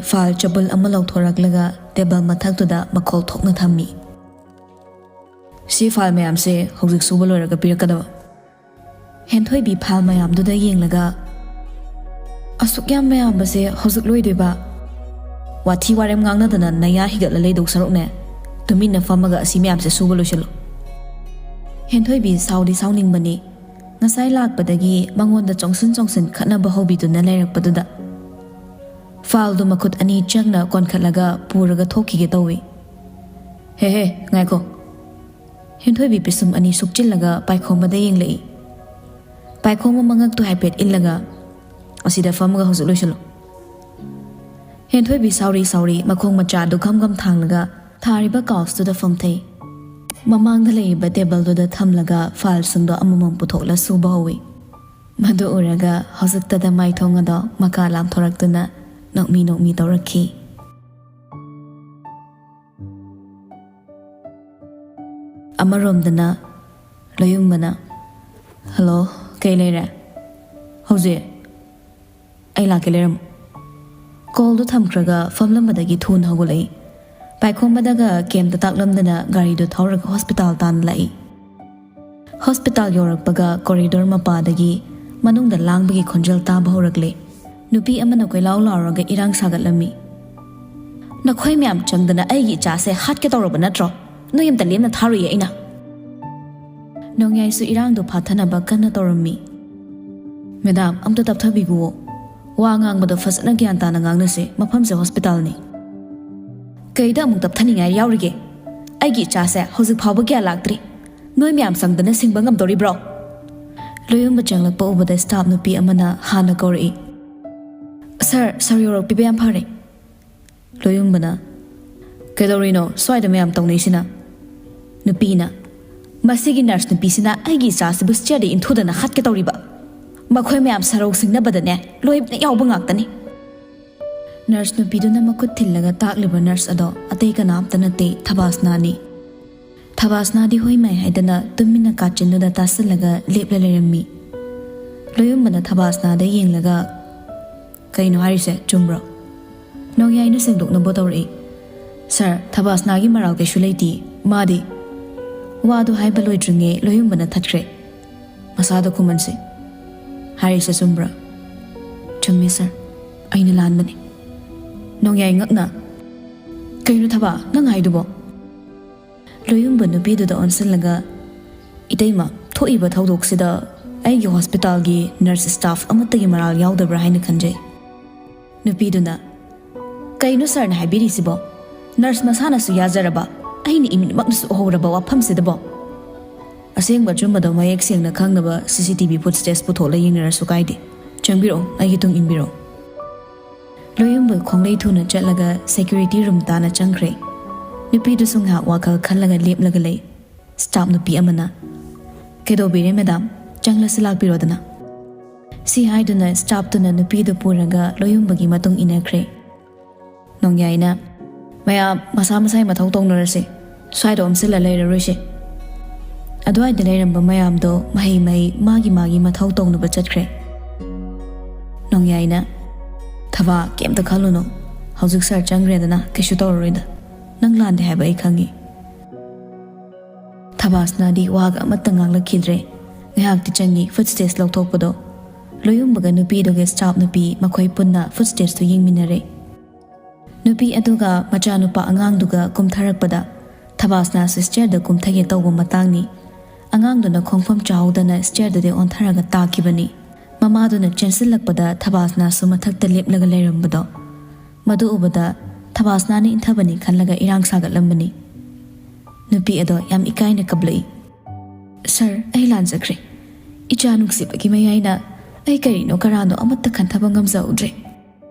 File ꯆꯕꯨꯜ ꯑꯃ ꯂꯧꯊꯣꯔꯛꯂꯒ table ꯃꯊꯛꯇꯨꯗ ꯃꯈꯣꯜ ꯊꯣꯛꯅ ꯊꯝꯃꯤ. ꯁꯤ ꯐꯥꯏꯜ ꯃꯌꯥꯝꯁꯦ ꯍꯧꯖꯤꯛ ꯁꯨꯕ ꯂꯣꯏꯔꯒ ꯄꯤꯔꯛꯀꯗꯕ. ꯍꯦꯟꯊꯣꯏꯕꯤ ꯐꯥꯏꯜ ꯃꯌꯥꯝꯗꯨꯗ ꯌꯦꯡꯂꯒ ꯑꯁꯨꯛ ꯌꯥꯝ ꯃꯌꯥꯝꯕꯁꯦ ꯍꯧꯖꯤꯛ ꯂꯣꯏꯗꯣꯏꯕ? ꯋꯥꯊꯤ ꯋꯥꯔꯦꯝ ꯉꯥꯡꯅꯗꯅ ꯅꯌꯥ ꯍꯤꯒꯠꯂ ꯂꯩꯗꯧ ꯁꯔꯨꯛꯅꯦ ꯇꯨꯃꯤꯟꯅ ꯐꯝꯃꯒ ꯑꯁꯤ ꯃꯌꯥꯝꯁꯦ ꯁꯨꯕ ꯂꯣꯏꯁꯤꯜꯂꯨ. ꯍꯦꯟꯊꯣꯏꯕꯤ ꯁꯥꯎꯗꯤ ꯁꯥꯎꯅꯤꯡꯕꯅꯤ. ꯉꯁꯥꯏ ꯂꯥꯛꯄꯗꯒꯤ ꯃꯉꯣꯟꯗ ꯆꯣꯡꯁꯤꯟ ꯈꯠꯅꯕ ꯍꯧꯕꯤꯗꯨꯅ ꯂꯩꯔꯛꯄꯗꯨꯗ ꯐꯥꯏꯜꯗꯨ ꯃꯈꯨꯠ ꯑꯅꯤ ꯆꯪꯅ ꯀꯣꯟꯈꯠꯂꯒ ꯄꯨꯔꯒ ꯊꯣꯛꯈꯤꯒꯦ ꯇꯧꯏ. ꯍꯦ ꯉꯥꯏꯈꯣ. ꯍꯦꯟꯊꯣꯏꯕꯤ ꯄꯤꯁꯨꯝ ꯑꯅꯤ ꯁꯨꯛꯆꯤꯜꯂꯒ ꯄꯥꯏꯈꯣꯝꯕꯗ ꯌꯦꯡꯂꯛꯏ. ꯄꯥꯏꯈꯣꯝꯕ ꯃꯉꯛꯇꯨ ꯍꯥꯏꯐꯦꯠ ꯏꯜꯂꯒ ꯑꯁꯤꯗ ꯐꯝꯃꯒ ꯍꯧꯖꯤꯛ ꯂꯣꯏꯁꯤꯜꯂꯨ. ꯍꯦꯟꯊꯣꯏꯕꯤ ꯁꯥꯎꯔꯤ ꯃꯈꯣꯡ ꯃꯆꯥꯗꯨ ꯘꯝ ꯊꯥꯡꯂꯒ ꯊꯥꯔꯤꯕ ꯀꯥꯎꯁꯇꯨꯗ ꯐꯝꯊꯩ. ꯃꯃꯥꯡꯗ ꯂꯩꯔꯤꯕ ꯇꯦꯕꯜꯗꯨꯗ ꯊꯝꯂꯒ ꯐꯥꯏꯜꯁꯤꯡꯗꯣ ꯑꯃꯃꯝ ꯄꯨꯊꯣꯛꯂ ꯁꯨꯕ ꯍꯧꯏ. ꯃꯗꯨ ꯎꯔꯒ ꯍꯧꯖꯤꯛꯇꯗ ꯃꯥꯏꯊꯣꯡ ꯑꯗꯣ ꯃꯀꯥ ꯂꯥꯝꯊꯣꯔꯛꯇꯨꯅ ꯅꯣꯛꯃꯤ ꯇꯧꯔꯛꯈꯤ. ꯑꯃꯔꯣꯝꯗꯅ ꯂꯣꯌꯨꯡꯕꯅ ꯍꯜꯂꯣ, ꯀꯩ ꯂꯩꯔꯦ? ꯍꯧꯖꯤꯛ ꯑꯩ ꯂꯥꯛꯀꯦ ꯂꯩꯔꯝꯃꯨ. ꯀꯣꯜꯗꯨ ꯊꯝꯈ꯭ꯔꯒ ꯐꯝꯂꯝꯕꯗꯒꯤ ꯊꯨꯅ ꯍꯧꯒꯠꯂꯛꯏ. ꯄꯥꯏꯈꯣꯝꯕꯗꯒ ꯀꯦꯝꯇ ꯇꯥꯛꯂꯝꯗꯅ ꯒꯥꯔꯤꯗꯨ ꯊꯧꯔꯒ ꯍꯣꯁꯄꯤꯇꯥꯜ ꯇꯥꯟꯅ ꯂꯥꯛꯏ. ꯍꯣꯁꯄꯤꯇꯥꯜ ꯌꯧꯔꯛꯄꯒ ꯀꯣꯔꯤꯗꯣꯔ ꯃꯄꯥꯗꯒꯤ ꯃꯅꯨꯡꯗ ꯂꯥꯡꯕꯒꯤ ꯈꯣꯟꯖꯦꯜ ꯇꯥꯕ ꯍꯧꯔꯛꯂꯦ. ꯅꯨꯄꯤ ꯑꯃꯅ ꯀꯣꯏꯂꯥꯎ ꯂꯥꯎꯔꯒ ꯏꯔꯥꯡ ꯁꯥꯒꯠꯂꯝꯃꯤ. ꯅꯈꯣꯏ ꯃꯌꯥꯝ ꯆꯪꯗꯅ ꯑꯩꯒꯤ ꯏꯆꯥꯁꯦ ꯍꯥꯠꯀꯦ ꯇꯧꯔꯕ ꯅꯠꯇ꯭ꯔꯣ? ꯅꯣꯏ ꯑꯝꯇ ꯂꯦꯝꯅ ꯊꯥꯔꯨꯏꯌꯦ ꯑꯩꯅ. ꯅꯣꯡꯌꯥꯏꯁꯨ ꯏꯔꯥꯡꯗꯨ ꯐꯥꯊꯅꯕ ꯀꯟꯅ ꯇꯧꯔꯝꯃꯤ. ꯃꯦꯗꯥꯝ, ꯑꯝꯇ ꯇꯞꯊꯕꯤꯒꯨꯋꯣ. ꯋꯥ ꯉꯥꯡꯕꯗꯣ ꯐꯖꯅ ꯒ꯭ꯌꯥꯟ ꯇꯥꯅ ꯉꯥꯡꯅꯁꯦ. ꯃꯐꯝꯁꯦ ꯍꯣꯁꯄꯤꯇꯥꯜꯅꯤ. ꯀꯩꯗ ꯑꯃꯨꯛ ꯇꯞꯊꯅꯤꯡꯉꯥꯏ ꯌꯥꯎꯔꯤꯒꯦ? ꯑꯩꯒꯤ ꯏꯆꯥꯁꯦ ꯍꯧꯖꯤꯛ ꯐꯥꯎꯕ ꯀꯌꯥ ꯂꯥꯛꯇ꯭ꯔꯤ. ꯅꯣꯏ ꯃꯌꯥꯝ ꯆꯪꯗꯅ ꯁꯤꯡꯕ ꯉꯝꯗꯣꯔꯤꯕ꯭ꯔꯣ? ꯂꯣꯌꯨꯡꯕ ꯆꯪꯂꯛꯄ ꯎꯕꯗ ꯁ꯭ꯇꯥꯐ ꯅꯨꯄꯤ ꯑꯃꯅ ꯍꯥꯟꯅ ꯀꯧꯔꯛꯏ. ꯁꯔ ꯌꯧꯔꯛꯄꯤꯕ ꯌꯥꯝ ꯐꯔꯦ. ꯂꯣꯌꯨꯡꯕꯅ ꯀꯩꯗꯧꯔꯤꯅꯣ ꯁ꯭ꯋꯥꯏꯗ ꯃꯌꯥꯝ ꯇꯧꯅꯩꯁꯤꯅ? ꯅꯨꯄꯤꯅ ꯃꯁꯤꯒꯤ ꯅꯔꯁ ꯅꯨꯄꯤꯁꯤꯅ ꯑꯩꯒꯤ ꯏꯆꯥꯁꯤꯕꯨ ꯁ꯭ꯇꯤꯌꯔꯗ ꯏꯟꯊꯨꯗꯅ ꯍꯥꯠꯀꯦ ꯇꯧꯔꯤꯕ. ꯃꯈꯣꯏ ꯃꯌꯥꯝ ꯁꯔꯧ ꯁꯤꯡꯅꯕꯗꯅꯦ ꯂꯣꯏꯕꯅ ꯌꯥꯎꯕ ꯉꯥꯛꯇꯅꯤ. ꯅꯔꯁ ꯅꯨꯄꯤꯗꯨꯅ ꯃꯈꯨꯠ ꯊꯤꯜꯂꯒ ꯇꯥꯛꯂꯤꯕ ꯅꯔꯁ ꯑꯗꯣ ꯑꯇꯩ ꯀꯅꯥꯝꯇ ꯅꯠꯇꯦ, ꯊꯕꯥꯁꯅꯥꯅꯤ. ꯊꯕꯥꯁꯅꯥꯗꯤ ꯍꯣꯏ ꯃꯥꯏ ꯍꯥꯏꯗꯅ ꯇꯨꯃꯤꯟꯅ ꯀꯥꯆꯤꯟꯗꯨꯗ ꯇꯥꯁꯤꯜꯂꯒ ꯂꯦꯞꯂ ꯂꯩꯔꯝꯃꯤ. ꯂꯣꯌꯨꯡꯕꯅ ꯊꯕꯥꯁꯅꯥꯗ ꯌꯦꯡꯂꯒ ꯀꯩꯅꯣ ꯍꯥꯏꯔꯤꯁꯦ, ꯆꯨꯝꯕ꯭ꯔꯣ? ꯅꯣꯡꯌꯥꯏꯅ ꯁꯦꯡꯗꯣꯛꯅꯕ ꯇꯧꯔꯛꯏ. ꯁꯔ, ꯊꯕꯥꯁꯅꯥꯒꯤ ꯃꯔꯥꯜ ꯀꯩꯁꯨ ꯂꯩꯇꯦ. ꯃꯥꯗꯤ ꯋꯥꯗꯨ ꯍꯥꯏꯕ ꯂꯣꯏꯗ꯭ꯔꯤꯉꯩ ꯂꯣꯌꯨꯡꯕꯅ ꯊꯠꯈ꯭ꯔꯦ. ꯃꯁꯥꯗ ꯈꯨꯃꯟꯁꯤ. ꯍꯥꯏꯔꯤꯁꯦ ꯆꯨꯝꯕ꯭ꯔꯥ? ꯆꯨꯝꯃꯤ ꯁꯔ, ꯑꯩꯅ ꯂꯥꯟꯕꯅꯤ. ꯅꯣꯡꯌꯥꯏ ꯉꯛꯅ ꯀꯩꯅꯣ ꯊꯕꯥ ꯅꯪ ꯍꯥꯏꯗꯨꯕꯣ? ꯂꯣꯌꯨꯡꯕ ꯅꯨꯄꯤꯗꯨꯗ ꯑꯣꯟꯁꯤꯜꯂꯒ ꯏꯇꯩꯃ, ꯊꯣꯛꯏꯕ ꯊꯧꯗꯣꯛꯁꯤꯗ ꯑꯩꯒꯤ ꯍꯣꯁꯄꯤꯇꯥꯜꯒꯤ ꯅꯔꯁ ꯁ꯭ꯇꯥꯐ ꯑꯃꯠꯇꯒꯤ ꯃꯔꯥꯜ ꯌꯥꯎꯗꯕ꯭ꯔꯥ ꯍꯥꯏꯅ ꯈꯟꯖꯩ. ꯅꯨꯄꯤꯗꯨꯅ ꯀꯩꯅꯣ ꯁꯔꯅ ꯍꯥꯏꯕꯤꯔꯤꯁꯤꯕꯣ? ꯅꯔꯁ ꯃꯁꯥꯅꯁꯨ ꯌꯥꯖꯔꯕ, ꯑꯩꯅ ꯏꯃꯤꯠꯃꯛꯅꯁꯨ ꯎꯍꯧꯔꯕ ꯋꯥꯐꯝꯁꯤꯗꯕꯣ? ꯑꯁꯦꯡꯕ ꯑꯆꯨꯝꯕꯗꯣ ꯃꯌꯦꯛ ꯁꯦꯡꯅ ꯈꯪꯅꯕ CCTV ꯐꯨꯠꯁꯇꯦꯖ ꯄꯨꯊꯣꯛꯂ ꯌꯦꯡꯅꯔꯁꯨ ꯀꯥꯏꯗꯦ. ꯆꯪꯕꯤꯔꯛꯑꯣ, ꯑꯩꯒꯤ ꯇꯨꯡ ꯏꯟꯕꯤꯔꯛꯑꯣ. ꯂꯣꯌꯨꯡꯕ ꯈꯣꯡꯂꯩ ꯊꯨꯅ ꯆꯠꯂꯒ ꯁꯦꯀ꯭ꯌꯨꯔꯤꯇꯤ ꯔꯨꯝ ꯇꯥꯅ ꯆꯪꯈ꯭ꯔꯦ. ꯅꯨꯄꯤꯗꯨꯁꯨ ꯉꯥꯏꯍꯥꯛ ꯋꯥꯈꯜ ꯈꯜꯂꯒ ꯂꯦꯞꯂꯒ ꯂꯩ. ꯁ꯭ꯇꯥꯐ ꯅꯨꯄꯤ ꯑꯃꯅ ꯀꯩꯗꯧꯕꯤꯔꯦ ꯃꯦꯗꯥꯝ, ꯆꯪꯂꯁꯤ ꯂꯥꯛꯄꯤꯔꯣꯗꯅ. ꯁꯤ ꯍꯥꯏꯗꯨꯅ ꯁ꯭ꯇꯥꯐꯇꯨꯅ ꯅꯨꯄꯤꯗꯨ ꯄꯨꯔꯒ ꯂꯣꯌꯨꯡꯕꯒꯤ ꯃꯇꯨꯡ ꯏꯟꯅꯈ꯭ꯔꯦ. ꯅꯣꯡꯌꯥꯏꯅ ꯃꯌꯥꯝ ꯃꯁꯥ ꯃꯁꯥꯒꯤ ꯃꯊꯧ ꯇꯧꯅꯔꯁꯤ. ꯁ꯭ꯋꯥꯏꯗ ꯑꯣꯝꯁꯤꯜꯂ ꯂꯩꯔꯔꯣꯏꯁꯤ. ꯑꯗꯨꯋꯥꯏꯗ ꯂꯩꯔꯝꯕ ꯃꯌꯥꯝꯗꯣ ꯃꯍꯩ ꯃꯥꯒꯤ ꯃꯊꯧ ꯇꯧꯅꯕ ꯆꯠꯈ꯭ꯔꯦ. ꯅꯣꯡꯌꯥꯏꯅ ꯊꯕꯥ, ꯀꯩꯝꯇ ꯈꯜꯂꯨꯅꯨ. ꯍꯧꯖꯤꯛ ꯁꯔ ꯆꯪꯈ꯭ꯔꯦꯗꯅ ꯀꯩꯁꯨ ꯇꯧꯔꯔꯣꯏꯗ. ꯅꯪ ꯂꯥꯟꯗꯦ ꯍꯥꯏꯕ ꯑꯩ ꯈꯪꯉꯤ. ꯊꯕꯥꯁꯅꯥꯗꯤ ꯋꯥꯒ ꯑꯃꯠꯇ ꯉꯥꯡꯂꯛꯈꯤꯗ꯭ꯔꯦ. ꯉꯥꯏꯍꯥꯛꯇꯤ ꯆꯪꯉꯤ ꯐꯨꯠꯁꯇꯦꯖ ꯂꯧꯊꯣꯛꯄꯗꯣ. ꯂꯣꯌꯨꯡꯕꯒ ꯅꯨꯄꯤꯗꯨꯒ ꯁ꯭ꯇꯥꯐ ꯅꯨꯄꯤ ꯃꯈꯣꯏ ꯄꯨꯟꯅ ꯐꯨꯠꯁꯇꯦꯖꯇꯨ ꯌꯦꯡꯃꯤꯟꯅꯔꯦ. ꯅꯨꯄꯤ ꯑꯗꯨꯒ ꯃꯆꯥꯅꯨꯄꯥ ꯑꯉꯥꯡꯗꯨꯒ ꯀꯨꯝꯊꯔꯛꯄꯗ ꯊꯕꯥꯁꯅꯥꯁꯨ ꯁ꯭ꯇꯤꯌꯔꯗ ꯀꯨꯝꯊꯒꯦ ꯇꯧꯕ ꯃꯇꯥꯡꯅꯤ. ꯑꯉꯥꯡꯗꯨꯅ ꯈꯣꯡꯐꯝ ꯆꯥꯍꯧꯗꯅ ꯁ꯭ꯇꯤꯌꯔꯗꯨꯗ ꯑꯣꯟꯊꯔꯒ ꯇꯥꯈꯤꯕꯅꯤ. ꯃꯃꯥꯗꯨꯅ ꯆꯦꯟꯁꯤꯜꯂꯛꯄꯗ ꯊꯕꯥꯁꯅꯥꯁꯨ ꯃꯊꯛꯇ ꯂꯦꯞꯂꯒ ꯂꯩꯔꯝꯕꯗꯣ, ꯃꯗꯨ ꯎꯕꯗ ꯊꯕꯥꯁꯅꯥꯅ ꯏꯟꯊꯕꯅꯤ ꯈꯜꯂꯒ ꯏꯔꯥꯡ ꯁꯥꯒꯠꯂꯝꯕꯅꯤ. ꯅꯨꯄꯤ ꯑꯗꯣ ꯌꯥꯝ ꯏꯀꯥꯏꯅ ꯀꯞꯂꯛꯏ. ꯁꯔ, ꯑꯩ ꯂꯥꯟꯖꯈ꯭ꯔꯦ. ꯏꯆꯥ ꯅꯨꯡꯁꯤꯕꯒꯤ ꯃꯌꯥꯏꯅ ꯑꯩ ꯀꯔꯤꯅꯣ ꯀꯔꯥꯅꯣ ꯑꯃꯠꯇ ꯈꯟꯊꯕ ꯉꯝꯖꯍꯧꯗ꯭ꯔꯦ.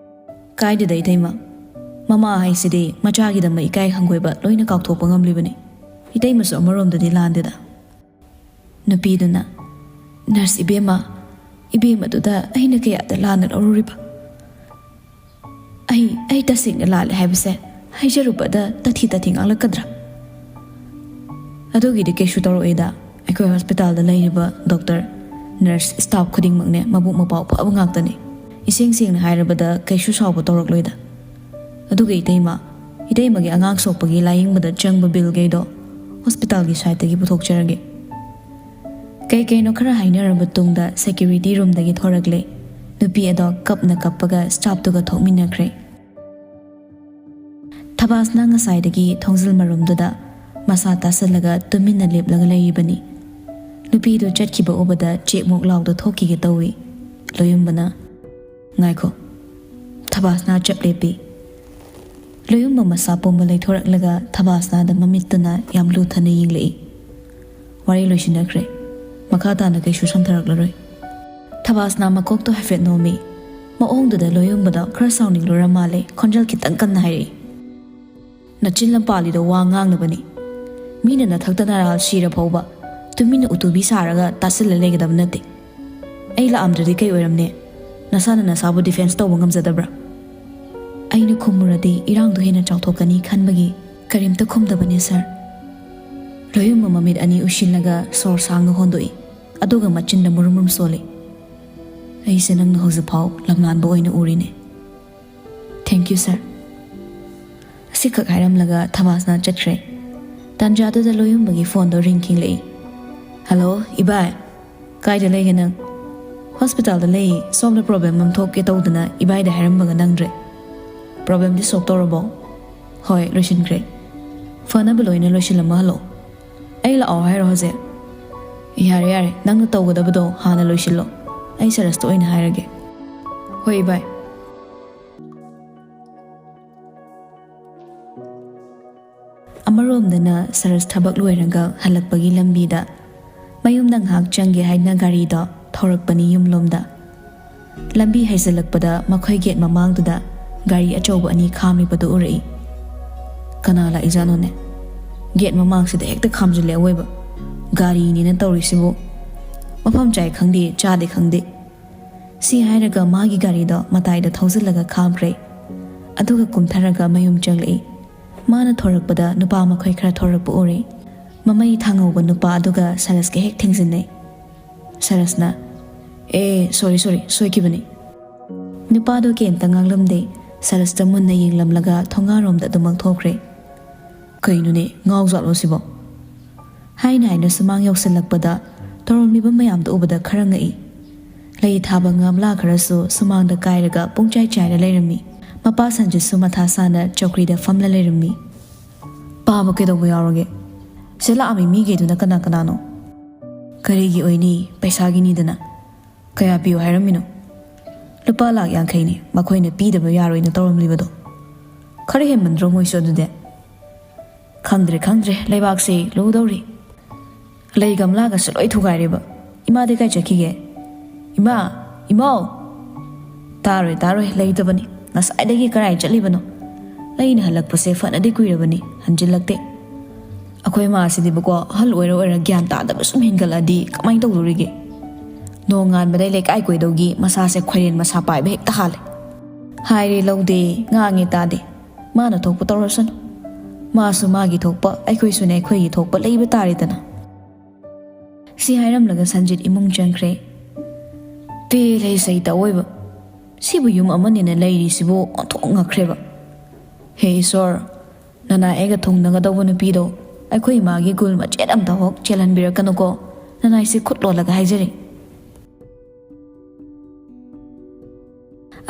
ꯀꯥꯏꯗꯦꯗ ꯏꯇꯩꯃ. ꯃꯃꯥ ꯍꯥꯏꯁꯤꯗꯤ ꯃꯆꯥꯒꯤꯗꯃꯛ ꯏꯀꯥꯏ ꯍꯪꯒꯣꯏꯕ ꯂꯣꯏꯅ ꯀꯥꯎꯊꯣꯛꯄ ꯉꯝꯂꯤꯕꯅꯤ. ꯏꯇꯩꯃꯁꯨ ꯑꯃꯔꯣꯝꯗꯗꯤ ꯂꯥꯟꯗꯦꯗ. ꯅꯨꯄꯤꯗꯨꯅ ꯅꯔꯁ ꯏꯕꯦꯝꯃꯗꯨꯗ ꯑꯩꯅ ꯀꯌꯥꯗ ꯂꯥꯟꯅ ꯂꯧꯔꯨꯔꯤꯕ. ꯑꯩ ꯇꯁꯦꯡꯅ ꯂꯥꯜꯂꯦ ꯍꯥꯏꯕꯁꯦ ꯍꯥꯏꯖꯔꯨꯕꯗ ꯇꯊꯤ ꯉꯥꯡꯂꯛꯀꯗ꯭ꯔꯥ? ꯑꯗꯨꯒꯤꯗꯤ ꯀꯩꯁꯨ ꯇꯧꯔꯛꯑꯣꯏꯗ. ꯑꯩꯈꯣꯏ ꯍꯣꯁꯄꯤꯇꯥꯜꯗ ꯂꯩꯔꯤꯕ ꯗꯣꯛꯇꯔ, ꯅꯔꯁ, ꯁ꯭ꯇꯥꯐ ꯈꯨꯗꯤꯡꯃꯛꯅꯦ ꯃꯕꯨꯛ ꯃꯄꯥꯎ ꯐꯕ ꯉꯥꯛꯇꯅꯤ. ꯏꯁꯦꯡ ꯁꯦꯡꯅ ꯍꯥꯏꯔꯕꯗ ꯀꯩꯁꯨ ꯁꯥꯎꯕ ꯇꯧꯔꯛꯂꯣꯏꯗ. ꯑꯗꯨꯒ ꯏꯇꯩꯃꯒꯤ ꯑꯉꯥꯡ ꯁꯣꯛꯄꯒꯤ ꯂꯥꯌꯦꯡꯕꯗ ꯆꯪꯕ ꯕꯤꯜꯒꯩꯗꯣ ꯍꯣꯁꯄꯤꯇꯥꯜꯒꯤ ꯁꯥꯏꯠꯇꯒꯤ ꯄꯨꯊꯣꯛꯆꯔꯒꯦ ꯀꯩꯅꯣ ꯈꯔ ꯍꯥꯏꯅꯔꯕ ꯇꯨꯡꯗ ꯁꯦꯀ꯭ꯌꯨꯔꯤꯇꯤ ꯔꯨꯝꯗꯒꯤ ꯊꯣꯔꯛꯂꯦ ꯅꯨꯄꯤ ꯑꯗꯣ ꯀꯞꯄꯒ ꯁ꯭ꯇꯥꯐꯇꯨꯒ ꯊꯣꯛꯃꯤꯟꯅꯈ꯭ꯔꯦ ꯊꯕꯥꯁꯅ ꯉꯁꯥꯏꯗꯒꯤ ꯊꯣꯡꯖꯤꯜ ꯃꯔꯨꯝꯗꯨꯗ ꯃꯁꯥ ꯇꯥꯁꯜꯂꯒ ꯇꯨꯃꯤꯟꯅ ꯂꯦꯞꯂꯒ ꯂꯩꯔꯤꯕꯅꯤ ꯅꯨꯄꯤꯗꯨ ꯆꯠꯈꯤꯕ ꯎꯕꯗ ꯆꯦꯛꯃꯨꯛ ꯂꯥꯎꯗ ꯊꯣꯛꯈꯤꯒꯦ ꯇꯧꯏ ꯂꯣꯌꯨꯝꯕꯅ ꯉꯥꯏꯈꯣ ꯊꯕꯥꯁꯅ ꯆꯞ ꯂꯦꯞꯄꯤ ꯂꯣꯌꯨꯝꯕ ꯃꯁꯥ ꯄꯨꯝꯕ ꯂꯩꯊꯣꯔꯛꯂꯒ ꯊꯕꯥꯁꯅꯥꯗ ꯃꯃꯤꯠꯇꯨꯅ ꯌꯥꯝ ꯂꯨꯊꯅ ꯌꯦꯡꯂꯛꯏ ꯋꯥꯔꯤ ꯂꯣꯏꯁꯤꯟꯅꯈ꯭ꯔꯦ ꯃꯈꯥ ꯇꯥꯅ ꯀꯩꯁꯨ ꯁꯝꯊꯔꯛꯂꯔꯣꯏ ꯊꯕꯥꯁꯅꯥ ꯃꯀꯣꯛꯇꯣ ꯍꯥꯏꯐꯦꯠ ꯅꯣꯝꯃꯤ ꯃꯑꯣꯡꯗꯨꯗ ꯂꯣꯌꯨꯝꯕꯗ ꯈꯔ ꯁꯥꯎꯅꯤꯡꯂꯨꯔ ꯃꯥꯜꯂꯦ ꯈꯣꯟꯖꯦꯜ ꯈꯤꯇꯪ ꯀꯟꯅ ꯍꯥꯏꯔꯛꯏ ꯅꯆꯤꯟ ꯂꯝꯄꯥꯜꯂꯤꯗꯣ ꯋꯥ ꯉꯥꯡꯅꯕꯅꯤ ꯃꯤꯅ ꯅꯊꯛꯇ ꯅꯔꯥꯜ ꯁꯤꯔ ꯐꯥꯎꯕ ꯇꯨꯃꯤꯟꯅ ꯎꯇꯨꯕꯤ ꯁꯥꯔꯒ ꯇꯥꯁꯤꯜꯂ ꯂꯩꯒꯗꯕ ꯅꯠꯇꯦ ꯑꯩ ꯂꯥꯛꯑꯝꯗ꯭ꯔꯗꯤ ꯀꯩ ꯑꯣꯏꯔꯝꯅꯤ ꯅꯁꯥꯅ ꯅꯁꯥꯕꯨ ꯗꯤꯐꯦꯟꯁ ꯇꯧꯕ ꯉꯝꯖꯗꯕ꯭ꯔꯥ ꯑꯩꯅ ꯈꯨꯝꯃꯨꯔꯗꯤ ꯏꯔꯥꯡꯗꯣ ꯍꯦꯟꯅ ꯆꯥꯎꯊꯣꯛꯀꯅꯤ ꯈꯟꯕꯒꯤ ꯀꯔꯤꯝꯇ ꯈꯨꯝꯗꯕꯅꯤ ꯁꯥꯔ ꯂꯣꯌꯨꯝꯕ ꯃꯃꯤꯠ ꯑꯅꯤ ꯎꯏꯁꯤꯜꯂꯒ ꯁꯣꯔ ꯁꯥꯡꯅ ꯍꯣꯟꯗꯣꯛꯏ ꯑꯗꯨꯒ ꯃꯆꯤꯟꯗ ꯃꯨꯔꯨꯝ ꯁꯣꯜꯂꯤ ꯑꯩꯁꯦ ꯅꯪꯅ ꯍꯧꯖꯤꯛꯐꯥꯎ ꯂꯝꯂꯥꯟꯕ ꯑꯣꯏꯅ ꯎꯔꯤꯅꯦ ꯊꯦꯡꯛ ꯌꯨ ꯁꯥꯔ ꯑꯁꯤꯈꯛ ꯍꯥꯏꯔꯝꯂꯒ ꯊꯕꯥꯁꯅ ꯆꯠꯈ꯭ꯔꯦ ꯇꯥꯟꯖꯥꯗꯨꯗ ꯂꯣꯌꯨꯝꯕꯒꯤ ꯐꯣꯟꯗꯣ ꯔꯤꯡ ꯈꯤꯡꯂꯛꯏ ꯍꯜꯂꯣ ꯏꯕꯥꯏ ꯀꯥꯏꯗ ꯂꯩꯒꯦ ꯅꯪ ꯍꯣꯁꯄꯤꯇꯥꯜꯗ ꯂꯩ ꯁꯣꯝꯗ ꯄ꯭ꯔꯣꯕ꯭ꯂꯦꯝ ꯑꯃ ꯊꯣꯛꯀꯦ ꯇꯧꯗꯅ ꯏꯕꯥꯏꯗ ꯍꯥꯏꯔꯝꯕꯒ ꯅꯪꯗ꯭ꯔꯦ ꯄ꯭ꯔꯣꯕ꯭ꯂꯦꯝꯗꯤ ꯁꯣꯜꯚ ꯇꯧꯔꯕꯣ ꯍꯣꯏ ꯂꯣꯏꯁꯤꯟꯈ꯭ꯔꯦ ꯐꯅꯕ ꯂꯣꯏꯅ ꯂꯣꯏꯁꯤꯜꯂꯝꯃ ꯍꯜꯂꯣ ꯑꯩ ꯂꯥꯛꯑꯣ ꯍꯥꯏꯔꯣ ꯍꯧꯖꯤꯛ ꯌꯥꯔꯦ ꯅꯪꯅ ꯇꯧꯒꯗꯕꯗꯣ ꯍꯥꯟꯅ ꯂꯣꯏꯁꯤꯜꯂꯣ ꯑꯩ ꯁꯔꯁꯇ ꯑꯣꯏꯅ ꯍꯥꯏꯔꯒꯦ ꯍꯣꯏ ꯏꯕꯥꯏ ꯑꯃꯔꯣꯝꯗꯅ ꯁꯔꯁ ꯊꯕꯛ ꯂꯣꯏꯔꯒ ꯍꯜꯂꯛꯄꯒꯤ ꯂꯝꯕꯤꯗ ꯃꯌꯨꯝꯗ ꯉꯥꯏꯍꯥꯛ ꯆꯪꯒꯦ ꯍꯥꯏꯅ ꯒꯥꯔꯤꯗꯣ ꯊꯧꯔꯛꯄꯅꯤ ꯌꯨꯝꯂꯣꯝꯗ ꯂꯝꯕꯤ ꯍꯥꯏꯖꯤꯜꯂꯛꯄꯗ ꯃꯈꯣꯏ ꯒꯦꯠ ꯃꯃꯥꯡꯗꯨꯗ ꯒꯥꯔꯤ ꯑꯆꯧꯕ ꯑꯅꯤ ꯈꯥꯝꯃꯤꯕꯗꯨ ꯎꯔꯛꯏ ꯀꯅꯥ ꯂꯥꯛꯏꯖꯥꯠꯅꯣꯅꯦ ꯒꯦꯠ ꯃꯃꯥꯡꯁꯤꯗ ꯍꯦꯛꯇ ꯈꯥꯝꯖꯤꯜꯂꯦ ꯑꯋꯣꯏꯕ ꯒꯥꯔꯤꯅꯤꯅ ꯇꯧꯔꯤꯁꯤꯕꯨ ꯃꯐꯝ ꯆꯥꯏ ꯈꯪꯗꯦ ꯆꯥꯗꯦ ꯈꯪꯗꯦ ꯁꯤ ꯍꯥꯏꯔꯒ ꯃꯥꯒꯤ ꯒꯥꯔꯤꯗꯣ ꯃꯇꯥꯏꯗ ꯊꯧꯖꯤꯜꯂꯒ ꯈꯥꯝꯈ꯭ꯔꯦ ꯑꯗꯨꯒ ꯀꯨꯝꯊꯔꯒ ꯃꯌꯨꯝ ꯆꯪꯂꯛꯏ ꯃꯥꯅ ꯊꯣꯔꯛꯄꯗ ꯅꯨꯄꯥ ꯃꯈꯣꯏ ꯈꯔ ꯊꯣꯔꯛꯄ ꯎꯔꯦ ꯃꯃꯩ ꯊꯥꯡꯍꯧꯕ ꯅꯨꯄꯥ ꯑꯗꯨꯒ ꯁꯔꯁꯀ ꯍꯦꯛ ꯊꯦꯡꯖꯤꯟꯅꯩ ꯁꯔꯁꯅ ꯁꯣꯔꯤ ꯁꯣꯏꯈꯤꯕꯅꯤ ꯅꯨꯄꯥꯗꯣ ꯀꯩꯝꯇ ꯉꯥꯡꯂꯝꯗꯦ ꯁꯔꯁꯇ ꯃꯨꯟꯅ ꯌꯦꯡꯂꯝꯂꯒ ꯊꯣꯡꯒꯥꯔꯣꯝꯗ ꯑꯗꯨꯃꯛ ꯊꯣꯛꯈ꯭ꯔꯦ ꯀꯩꯅꯣꯅꯦ ꯉꯥꯎꯖꯥꯠꯂꯣ ꯁꯤꯕꯣ ꯍꯥꯏꯅ ꯁꯨꯃꯥꯡ ꯌꯧꯁꯤꯜꯂꯛꯄꯗ ꯇꯧꯔꯝꯂꯤꯕ ꯃꯌꯥꯝꯗꯣ ꯎꯕꯗ ꯈꯔ ꯉꯛꯏ ꯂꯩ ꯊꯥꯕ ꯉꯥꯝꯂꯥ ꯈꯔꯁꯨ ꯁꯨꯃꯥꯡꯗ ꯀꯥꯏꯔꯒ ꯄꯨꯡꯆꯥꯏ ꯆꯥꯏꯔ ꯂꯩꯔꯝꯃꯤ ꯃꯄꯥ ꯁꯟꯖꯤꯠꯁꯨ ꯃꯊꯥ ꯁꯥꯅ ꯆꯧꯀ꯭ꯔꯤꯗ ꯐꯝꯂ ꯂꯩꯔꯝꯃꯤ ꯄꯥꯕ ꯀꯩꯗꯧꯕ ꯌꯥꯎꯔꯒꯦ ꯁꯤ ꯂꯥꯛꯑꯝꯃꯤ ꯃꯤꯈꯩꯗꯨꯅ ꯀꯅꯥꯅꯣ ꯀꯔꯤꯒꯤ ꯑꯣꯏꯅꯤ ꯄꯩꯁꯥꯒꯤꯅꯤꯗꯅ ꯀꯌా ꯄꯤꯌꯨ ꯍꯥꯏꯔꯝꯃꯤꯅꯣ ꯂꯨꯄꯥ ꯂꯥꯛ50ꯅꯤ ꯃꯈꯣꯏꯅ ꯄꯤꯗꯕ ꯌꯥꯔꯣꯏꯅ ꯇꯧꯔꯝꯂꯤꯕꯗꯣ ꯈꯔ ꯍꯦꯟꯃꯟꯗ꯭ꯔꯣ ꯃꯣꯏꯁꯨ ꯑꯗꯨꯗꯤ ꯈꯪꯗ꯭ꯔꯦ ꯂꯩꯕꯥꯛꯁꯦ ꯂꯨꯗꯧꯔꯤ ꯂꯩ ꯒꯝꯂꯥꯒꯁꯨ ꯂꯣꯏ ꯊꯨꯒꯥꯏꯔꯦꯕ ꯏꯃꯥꯗꯤ ꯀꯥꯏ ꯆꯠꯈꯤꯒꯦ ꯏꯃꯥꯎ ꯇꯥꯔꯣꯏ ꯂꯩꯇꯕꯅꯤ ꯉꯁꯥꯏꯗꯒꯤ ꯀꯔꯥꯏ ꯆꯠꯂꯤꯕꯅꯣ ꯑꯩꯅ ꯍꯜꯂꯛꯄꯁꯦ ꯐꯅꯗꯤ ꯀꯨꯏꯔꯕꯅꯤ ꯍꯟꯖꯤꯜꯂꯛꯇꯦ ꯑꯩꯈꯣꯏ ꯃꯥꯁꯤꯗꯤꯕꯀꯣ ꯑꯍꯜ ꯑꯣꯏꯔ ꯒ꯭ꯌꯥꯟ ꯇꯥꯗꯕ ꯁꯨꯝ ꯍꯦꯟꯒꯠꯂꯛꯑꯗꯤ ꯀꯃꯥꯏꯅ ꯇꯧꯗꯣꯔꯤꯒꯦ ꯅꯣꯡꯉꯥꯟꯕꯗꯩ ꯂꯩꯀꯥꯏ ꯀꯣꯏꯗꯧꯒꯤ ꯃꯁꯥꯁꯦ ꯈꯣꯏꯔꯦꯟ ꯃꯁꯥ ꯄꯥꯏꯕ ꯍꯦꯛꯇ ꯍꯥꯜꯂꯦ ꯍꯥꯏꯔꯦ ꯂꯧꯗꯦ ꯉꯥꯡꯉꯦ ꯇꯥꯗꯦ ꯃꯥꯅ ꯊꯣꯛꯄ ꯇꯧꯔꯁꯅꯨ ꯃꯥꯁꯨ ꯃꯥꯒꯤ ꯊꯣꯛꯄ ꯑꯩꯈꯣꯏꯁꯨꯅꯦ ꯑꯩꯈꯣꯏꯒꯤ ꯊꯣꯛꯄ ꯂꯩꯕ ꯇꯥꯔꯦꯗꯅ ꯁꯤ ꯍꯥꯏꯔꯝꯂꯒ ꯁꯟꯖꯤꯠ ꯏꯃꯨꯡ ꯆꯪꯈ꯭ꯔꯦ ꯂꯩ ꯁꯩꯇ ꯑꯣꯏꯕ ꯁꯤꯕꯨ ꯌꯨꯝ ꯑꯃꯅꯦꯅ ꯂꯩꯔꯤꯁꯤꯕꯨ ꯑꯣꯟꯊꯣꯛꯉꯛꯈ꯭ꯔꯦꯕ ꯍꯦ ꯏꯁꯣꯔ ꯅꯅꯥ ꯑꯩꯒ ꯊꯨꯡꯅꯒꯗꯧꯕ ꯅꯨꯄꯤꯗꯣ ꯑꯩꯈꯣꯏ ꯏꯃꯥꯒꯤ ꯒꯨꯜ ꯃꯆꯦꯠ ꯑꯝꯇ ꯍꯣꯛ ꯆꯦꯜꯍꯟꯕꯤꯔꯛꯀꯅꯨꯀꯣ ꯅꯅꯥꯏꯁꯦ ꯈꯨꯠ ꯂꯣꯜꯂꯒ ꯍꯥꯏꯖꯔꯤ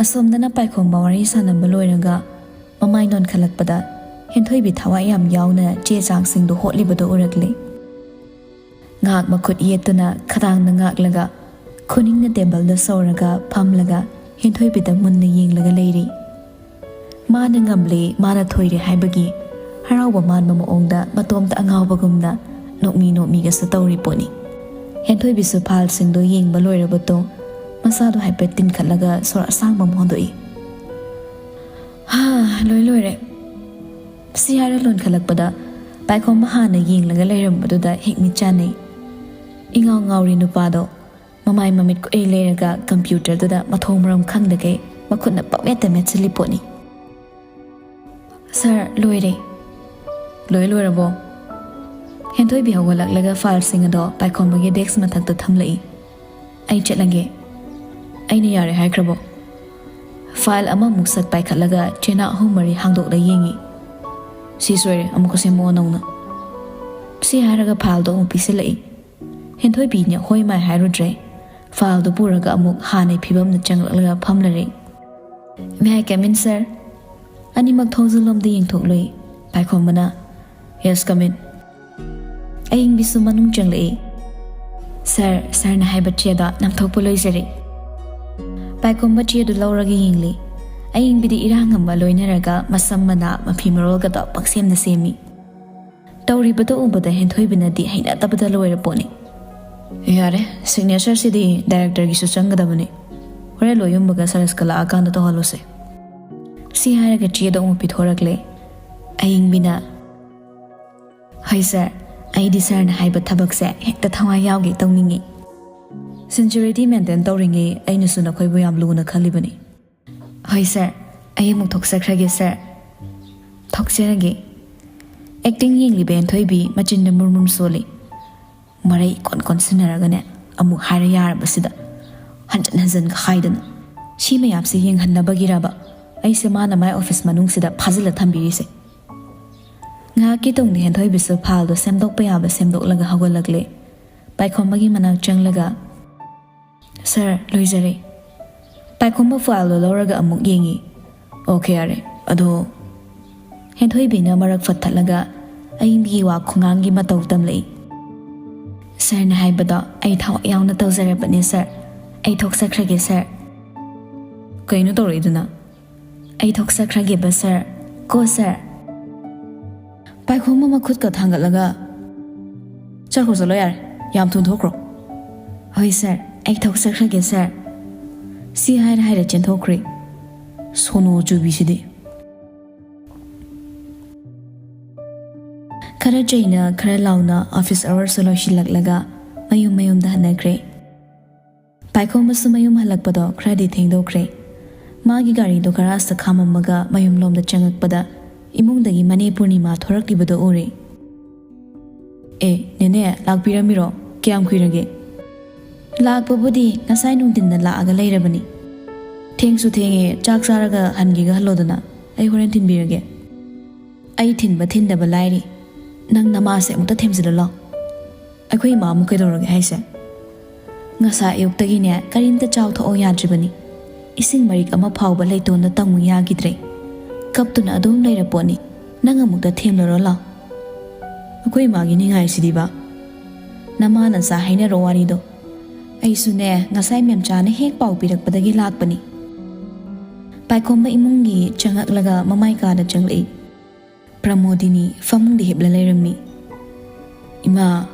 ꯑꯁꯣꯝꯗꯅ ꯄꯥꯏꯈꯣꯝꯕ ꯋꯥꯔꯤ ꯁꯥꯟꯅꯕ ꯂꯣꯏꯔꯒ ꯃꯃꯥꯏ ꯅꯣꯟꯈꯠꯂꯛꯄꯗ ꯍꯦꯟꯊꯣꯏꯕꯤ ꯊꯋꯥꯏ ꯌꯥꯝ ꯌꯥꯎꯅ ꯆꯦ ꯆꯥꯡꯁꯤꯡꯗꯨ ꯍꯣꯠꯂꯤꯕꯗꯨ ꯎꯔꯛꯂꯤ ꯉꯥꯛ ꯃꯈꯨꯠ ꯌꯦꯠꯇꯨꯅ ꯈꯗꯥꯡꯅ ꯉꯥꯛꯂꯒ ꯈꯨꯅꯤꯡꯅ ꯇꯦꯕꯜꯗ ꯁꯧꯔꯒ ꯐꯝꯂꯒ ꯍꯦꯟꯊꯣꯏꯕꯤꯗ ꯃꯨꯟꯅ ꯌꯦꯡꯂꯒ ꯂꯩꯔꯤ ꯃꯥꯅ ꯉꯝꯂꯦ ꯃꯥꯅ ꯊꯣꯏꯔꯦ ꯍꯥꯏꯕꯒꯤ ꯍꯔꯥꯎꯕ ꯃꯥꯟꯕ ꯃꯑꯣꯡꯗ ꯃꯇꯣꯝꯇ ꯑꯉꯥꯎꯕꯒꯨꯝꯅ ꯅꯣꯛꯃꯤꯒꯁꯨ ꯇꯧꯔꯤ ꯄꯣꯠꯅꯤ ꯍꯦꯟꯊꯣꯏꯕꯤꯁꯨ ꯐꯥꯜꯁꯤꯡꯗꯣ ꯌꯦꯡꯕ ꯂꯣꯏꯔꯕ ꯃꯇꯨꯡ ꯃꯁꯥꯗꯣ ꯍꯥꯏꯐꯦꯠ ꯇꯤꯟꯈꯠꯂꯒ ꯁꯣꯔ ꯑꯁꯥꯡꯕ ꯑꯃ ꯍꯣꯟꯗꯣꯛꯏ ꯂꯣꯏꯔꯦ ꯁꯤ ꯍꯥꯏꯔ ꯂꯣꯟꯈꯠꯂꯛꯄꯗ ꯄꯥꯏꯈꯣꯝꯕ ꯍꯥꯟꯅ ꯌꯦꯡꯂꯒ ꯂꯩꯔꯝꯕꯗꯨꯗ ꯍꯦꯛ ꯃꯤꯠ ꯆꯥꯅꯩ ꯏꯉꯥꯎ ꯉꯥꯎꯔꯤ ꯅꯨꯄꯥꯗோ ꯃꯃꯥꯏ ꯃꯃꯤꯠ ꯀꯨꯏ ꯂꯩꯔꯒ ꯀꯝꯄ꯭ꯌꯨꯇꯔꯗꯨꯗ ꯃꯊꯣꯡ ꯃꯔꯝ ꯈꯪꯗꯒꯩ ꯃꯈꯨꯠꯅ ꯄꯪꯃꯦꯠꯇ ꯃꯦꯠꯁꯤꯜꯂꯤ ꯄꯣꯠꯅꯤ ꯁꯥꯔ ꯂꯣꯏꯔꯕꯣ ꯍꯦꯟꯊꯣꯏꯕꯤ ꯍꯧꯒꯠꯂꯛꯂꯒ ꯐꯥꯏꯜꯁꯤꯡ ꯑꯗꯣ ꯄꯥꯏꯈꯣꯝꯕꯒꯤ ꯗꯦꯛꯁ ꯃꯊꯛꯇ ꯊꯝꯂꯛꯏ ꯑꯩ ꯆꯠꯂꯒꯦ ꯑꯩꯅ ꯌꯥꯔꯦ ꯍꯥꯏꯈ꯭ꯔꯕꯣ ꯐꯥꯏꯜ ꯑꯃꯃꯨꯛ ꯁꯠ ꯄꯥꯏꯈꯠꯂꯒ ꯆꯦꯅꯥ ꯑꯍꯨꯝ ꯃꯔꯤ ꯍꯥꯡꯗꯣꯛꯂ ꯌꯦꯡꯉꯤ. ꯁꯤ ꯁꯣꯏꯔꯦ, ꯑꯃꯨꯛꯀ ꯁꯦꯝꯃꯛꯑꯣ ꯅꯧꯅ. ꯁꯤ ꯍꯥꯏꯔꯒ ꯐꯥꯏꯜꯗꯣ ꯑꯃꯨꯛ ꯄꯤꯁꯤꯜꯂꯛꯏ. ꯍꯦꯟꯊꯣꯏꯕꯤꯅ ꯍꯣꯏ ꯃꯥꯏ ꯍꯥꯏꯔꯨꯗ꯭ꯔꯦ. ꯐꯥꯏꯜꯗꯣ ꯄꯨꯔꯒ ꯑꯃꯨꯛ ꯍꯥꯟꯅꯩ ꯐꯤꯕꯝꯗ ꯆꯪꯂꯛꯂꯒ ꯐꯝꯂꯔꯦ. May I come in, sir? ꯑꯅꯤꯃꯛ ꯊꯣꯡꯖꯤꯜꯂꯣꯝꯗ ꯌꯦꯡꯊꯣꯛꯂꯨꯏ. ꯄꯥꯏꯈꯣꯝꯕꯅ Yes, come in. ꯑꯌꯤꯡꯕꯤꯁꯨ ꯃꯅꯨꯡ ꯆꯪꯂꯛꯏ. Sir, sirna ꯍꯥꯏꯕ ꯆꯦꯗ ꯅꯝꯊꯣꯛꯄ ꯂꯣꯏꯖꯔꯦ. ꯄꯥꯏꯈꯣꯝꯕ ꯆꯦꯗꯨ ꯂꯧꯔꯒ ꯌꯦꯡꯂꯤ. ꯑꯌꯤꯡꯕꯤꯗꯤ ꯏꯔꯥꯡ ꯑꯃ ꯂꯣꯏꯅꯔꯒ ꯃꯁꯝ ꯃꯅꯥ ꯃꯐꯤ ꯃꯔꯣꯜꯒꯗꯣ ꯄꯪꯁꯦꯝꯅ ꯁꯦꯝꯃꯤ. ꯇꯧꯔꯤꯕꯗꯣ ꯎꯕꯗ ꯍꯦꯟꯊꯣꯏꯕꯤꯅꯗꯤ ꯍꯩꯅꯗꯕꯗ ꯂꯣꯏꯔ ꯄꯣꯠꯅꯤ. ꯌꯥꯔꯦ, ꯁꯤꯒꯅꯦꯆꯔꯁꯤꯗꯤ ꯗꯥꯏꯔꯦꯛꯇꯔꯒꯤꯁꯨ ꯆꯪꯒꯗꯕꯅꯤ. ꯍꯣꯔꯦꯟ ꯂꯣꯏꯌꯨꯝꯕꯒ ꯁꯔꯁꯀ ꯂꯥꯛꯑꯀꯥꯟꯗ ꯇꯧꯍꯜꯂꯨꯁꯦ. ꯁꯤ ꯍꯥꯏꯔꯒ ꯆꯦꯗꯣ ꯑꯃꯨꯛ ꯄꯤꯊꯣꯔꯛꯂꯦ. ꯑꯌꯤꯡꯕꯤꯅ ꯍꯣꯏ ꯁꯔ, ꯑꯩꯗꯤ ꯁꯔꯅ ꯍꯥꯏꯕ ꯊꯕꯛꯁꯦ ꯍꯦꯛꯇ ꯊꯋꯥꯏ ꯌꯥꯎꯒꯦ ꯇꯧꯅꯤꯡꯉꯤ. ꯁꯤꯟꯁꯤꯌरिꯇꯤ ꯃꯦꯟꯇꯦꯟ ꯇꯧꯔꯤꯉꯩ ꯑꯩꯅꯁꯨ ꯅꯈꯣꯏꯕꯨ ꯌꯥꯝ ꯂꯨꯅ ꯈꯜꯂꯤꯕꯅꯤ. ꯍꯣꯏ ꯁꯔ, ꯑꯩ ꯑꯃꯨꯛ ꯊꯣꯛꯆꯈ꯭ꯔꯒꯦ ꯁꯔ. ꯊꯣꯛꯆꯔꯒꯦ. ꯑꯦꯛꯇꯤꯡ ꯌꯦꯡꯂꯤꯕ ꯍꯦꯟꯊꯣꯏꯕꯤ ꯃꯆꯤꯟꯗ ꯃꯨꯔꯃꯨꯔ ꯁꯣꯜꯂꯤ. ꯃꯔꯩ ꯀꯣꯟꯁꯤꯟꯅꯔꯒꯅꯦ ꯑꯃꯨꯛ ꯍꯥꯏꯔ ꯌꯥꯔꯕꯁꯤꯗ ꯍꯟꯖꯟ ꯍꯟꯖꯟꯒ ꯍꯥꯏꯗꯅ ꯁꯤ ꯃꯌꯥꯝꯁꯦ ꯌꯦꯡꯍꯟꯅꯕꯒꯤꯔꯕ ꯑꯩꯁꯦ ꯃꯥꯅ ꯃꯥꯏ ꯑꯣꯐꯤꯁ ꯃꯅꯨꯡꯁꯤꯗ ꯐꯥꯖꯤꯜꯂ ꯊꯝꯕꯤꯔꯤꯁꯦ. ꯉꯥꯏꯍꯥꯛꯀꯤ ꯇꯨꯡꯗ ꯍꯦꯟꯊꯣꯏꯕꯤꯁꯨ ꯐꯥꯏꯜꯗꯣ ꯁꯦꯝꯗꯣꯛꯄ ꯌꯥꯕ ꯁꯦꯝꯗꯣꯛꯂꯒ ꯍꯧꯒꯠꯂꯛꯂꯦ. ꯄꯥꯏꯈꯣꯝꯕꯒꯤ ꯃꯅꯥꯛ ꯆꯪꯂꯒ ꯁꯔ, ꯂꯣꯏꯖꯔꯦ. ꯄꯥꯏꯈꯣꯝꯕ ꯐꯥꯏꯜꯗꯣ ꯂꯧꯔꯒ ꯑꯃꯨꯛ ꯌꯦꯡꯉꯤ. ꯑꯣꯀꯦ, ꯌꯥꯔꯦ. ꯑꯗꯣ ꯍꯦꯟꯊꯣꯏꯕꯤꯅ ꯃꯔꯛ ꯐꯠꯊꯠꯂꯒ ꯑꯌꯤꯡꯕꯤꯒꯤ ꯋꯥ ꯈꯨꯉꯥꯡꯒꯤ ꯃꯇꯧ ꯇꯝꯂꯛꯏ. ꯁꯔꯅ ꯍꯥꯏꯕꯗꯣ ꯑꯩ ꯊꯋꯥꯏ ꯌꯥꯎꯅ ꯇꯧꯖꯔꯕꯅꯦ ꯁꯔ. ꯑꯩ ꯊꯣꯛꯆꯈ꯭ꯔꯒꯦ ꯁꯔ. ꯀꯩꯅꯣ ꯇꯧꯔꯛꯏꯗꯨꯅ? ꯑꯩ ꯊꯣꯛꯆꯈ꯭ꯔꯒꯦꯕ ꯁꯔ. ꯀꯣ ꯁꯔ. ꯄꯥꯏꯈꯣꯝꯕ ꯃꯈꯨꯠꯀ ꯊꯥꯡꯒꯠꯂꯒ ꯆꯠꯈ꯭ꯔꯣ, ꯆꯠꯂꯣ, ꯌꯥꯔꯦ. ꯌꯥꯝ ꯊꯨꯅ ꯊꯣꯛꯈ꯭ꯔꯣ. ꯍꯣꯏ ꯁꯔ, ꯑꯩ ꯊꯣꯛꯆꯈ꯭ꯔꯒꯦ ꯁꯔ. ꯁꯤ ꯍꯥꯏꯔ ꯆꯦꯟꯊꯣꯛꯈ꯭ꯔꯦ. ꯁꯣꯅꯣ ꯆꯨꯕꯤꯁꯤꯗꯤ. ꯈꯔ ꯆꯩꯅ ꯈꯔ ꯂꯥꯎꯅ ꯑꯣꯐꯤꯁ ꯑꯋꯥꯔꯁꯨ ꯂꯣꯏꯁꯤꯜꯂꯛꯂꯒ ꯃꯌꯨꯝꯗ ꯍꯟꯅꯈ꯭ꯔꯦ. ꯄꯥꯏꯈꯣꯝꯕꯁꯨ ꯃꯌꯨꯝ ꯍꯜꯂꯛꯄꯗꯣ ꯈꯔꯗꯤ ꯊꯦꯡꯗꯣꯛꯈ꯭ꯔꯦ. ꯃꯥꯒꯤ ꯒꯥꯔꯤꯗꯣ ꯒꯔꯥꯖꯇ ꯈꯥꯝꯃꯝꯃꯒ ꯃꯌꯨꯝꯂꯣꯝꯗ ꯆꯪꯉꯛꯄꯗ ꯏꯃꯨꯡꯗꯒꯤ ꯃꯅꯦ ꯄꯨꯔꯅꯤꯃꯥ ꯊꯣꯔꯛꯂꯤꯕꯗꯣ ꯎꯔꯦ. ꯅꯦꯅꯦ, ꯂꯥꯛꯄꯤꯔꯝꯃꯤꯔꯣ? ꯀꯌꯥꯝ ꯀꯨꯏꯔꯒꯦ? ꯂꯥꯛꯄꯕꯨꯗꯤ ꯉꯁꯥꯏ ꯅꯨꯡꯊꯤꯟꯗ ꯂꯥꯛꯑꯒ ꯂꯩꯔꯕꯅꯤ. ꯊꯦꯡꯁꯨ ꯊꯦꯡꯉꯦ, ꯆꯥꯛ ꯆꯥꯔꯒ ꯍꯟꯒꯦꯒ ꯍꯜꯂꯣꯗꯅ. ꯑꯩ ꯍꯣꯔꯦꯟ ꯊꯤꯟꯕꯤꯔꯒꯦ. ꯑꯩ ꯊꯤꯟꯕ ꯊꯤꯟꯗꯕ ꯂꯥꯏꯔꯤ. ꯅꯪ ꯅꯃꯥꯁꯦ ꯑꯃꯨꯛꯇ ꯊꯦꯝꯖꯤꯜꯂ ꯂꯥꯎ. ꯑꯩꯈꯣꯏ ꯏꯃꯥ ꯑꯃꯨꯛ ꯀꯩꯗꯧꯔꯒꯦ ꯍꯥꯏꯁꯦ? ꯉꯁꯥꯏ ꯑꯌꯨꯛꯇꯒꯤꯅꯦ ꯀꯔꯤꯝꯇ ꯆꯥꯎꯊꯣꯛꯑꯣ ꯌꯥꯗ꯭ꯔꯤꯕꯅꯤ. ꯏꯁꯤꯡ ꯃꯔꯤꯛ ꯑꯃ ꯐꯥꯎꯕ ꯂꯩꯇꯣꯟꯗ ꯇꯪꯉꯨ ꯌꯥꯈꯤꯗ꯭ꯔꯦ. ꯀꯞꯇꯨꯅ ꯑꯗꯨꯝ ꯂꯩꯔ ꯄꯣꯠꯅꯤ. ꯅꯪ ꯑꯃꯨꯛꯇ ꯊꯦꯝꯂꯔꯣ ꯂꯥꯎ. ꯑꯩꯈꯣꯏ ꯏꯃꯥꯒꯤ ꯅꯤꯡꯉꯥꯏꯁꯤꯗꯤꯕ. ꯅꯃꯥꯅ ꯆꯥ ꯍꯥꯏꯅꯔꯣ ꯋꯥꯔꯤꯗꯣ. ꯑꯩꯁꯨꯅꯦ ꯉꯁꯥꯏ ꯃꯦꯝꯆꯥꯅ ꯍꯦꯛ ꯄꯥꯎ ꯄꯤꯔꯛꯄꯗꯒꯤ ꯂꯥꯛꯄꯅꯤ. ꯄꯥꯏꯈꯣꯝꯕ ꯏꯃꯨꯡꯒꯤ ꯆꯪꯉꯛꯂꯒ ꯃꯃꯥꯏ ꯀꯥꯗ ꯆꯪꯂꯛꯏ. ꯄ꯭ꯔꯃꯣꯗꯤꯅꯤ ꯐꯃꯨꯡꯗ ꯍꯤꯞꯂ ꯂꯩꯔꯝꯃꯤ. ꯏꯃꯥ,